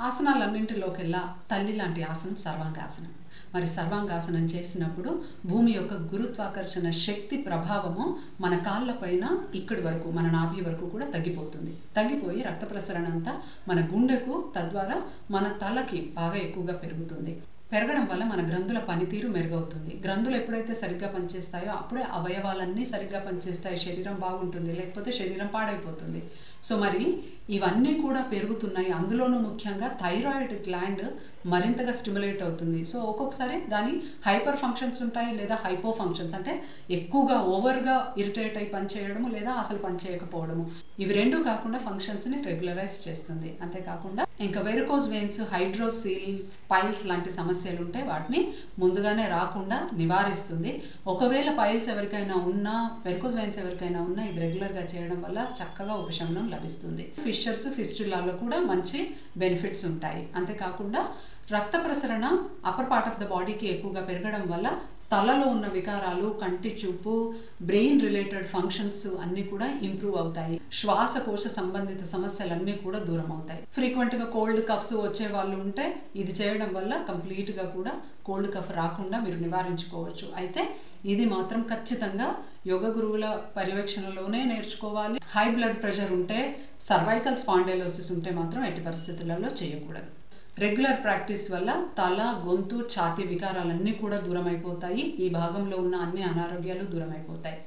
ఆసనాలన్నింటిలోకెల్లా తల్లి లాంటి ఆసనం సర్వాంగాసనం. మరి సర్వాంగాసనం చేసినప్పుడు భూమి యొక్క గురుత్వాకర్షణ శక్తి ప్రభావము మన కాళ్ళపైన ఇక్కడి వరకు, మన నాభి వరకు కూడా తగ్గిపోతుంది. తగ్గిపోయి రక్త ప్రసరణ అంతా మన గుండెకు, తద్వారా మన తలకి బాగా ఎక్కువగా పెరుగుతుంది. పెరగడం వల్ల మన గ్రంథుల పనితీరు మెరుగవుతుంది. గ్రంథులు ఎప్పుడైతే సరిగ్గా పనిచేస్తాయో అప్పుడే అవయవాలన్నీ సరిగ్గా పనిచేస్తాయి, శరీరం బాగుంటుంది, లేకపోతే శరీరం పాడైపోతుంది. సో మరి ఇవన్నీ కూడా పెరుగుతున్నాయి. అందులోనూ ముఖ్యంగా థైరాయిడ్ గ్లాండ్ మరింతగా స్టిమ్యులేట్ అవుతుంది. సో ఒక్కొక్కసారి దాని హైపర్ ఫంక్షన్స్ ఉంటాయి, లేదా హైపో ఫంక్షన్స్, అంటే ఎక్కువగా ఓవర్గా ఇరిటేట్ అయి పనిచేయడము, లేదా అసలు పనిచేయకపోవడము. ఇవి రెండు కాకుండా ఫంక్షన్స్ని రెగ్యులరైజ్ చేస్తుంది. అంతేకాకుండా ఇంకా వెరికోజ్ వెయిన్స్, హైడ్రోసిల్, పైల్స్ లాంటి సమస్యలు ఉంటే వాటిని ముందుగానే రాకుండా నివారిస్తుంది. ఒకవేళ పైల్స్ ఎవరికైనా ఉన్నా, వెరికోజ్ వెయిన్స్ ఎవరికైనా ఉన్నా, ఇది రెగ్యులర్గా చేయడం వల్ల చక్కగా ఉపశమనం లభిస్తుంది. ఫిషర్స్, ఫిస్టులాలో కూడా మంచి బెనిఫిట్స్ ఉంటాయి. అంతేకాకుండా రక్త ప్రసరణ అప్పర్ పార్ట్ ఆఫ్ ద బాడీకి ఎక్కువగా పెరగడం వల్ల తలలో ఉన్న వికారాలు, కంటి చూపు, బ్రెయిన్ రిలేటెడ్ ఫంక్షన్స్ అన్నీ కూడా ఇంప్రూవ్ అవుతాయి. శ్వాసకోశ సంబంధిత సమస్యలన్నీ కూడా దూరం అవుతాయి. ఫ్రీక్వెంట్గా కోల్డ్ కఫ్స్ వచ్చే వాళ్ళు ఉంటే ఇది చేయడం వల్ల కంప్లీట్గా కూడా కోల్డ్ కఫ్ రాకుండా మీరు నివారించుకోవచ్చు. అయితే ఇది మాత్రం ఖచ్చితంగా యోగ గురువుల పర్యవేక్షణలోనే నేర్చుకోవాలి. హై బ్లడ్ ప్రెషర్ ఉంటే, సర్వైకల్ స్పాండైలోసిస్ ఉంటే మాత్రం ఎట్టి పరిస్థితులలో చేయకూడదు. రెగ్యులర్ ప్రాక్టీస్ వల్ల తల, గొంతు, ఛాతీ వికారాలన్నీ కూడా దూరం అయిపోతాయి. ఈ భాగంలో ఉన్న అన్ని అనారోగ్యాలు దూరం అయిపోతాయి.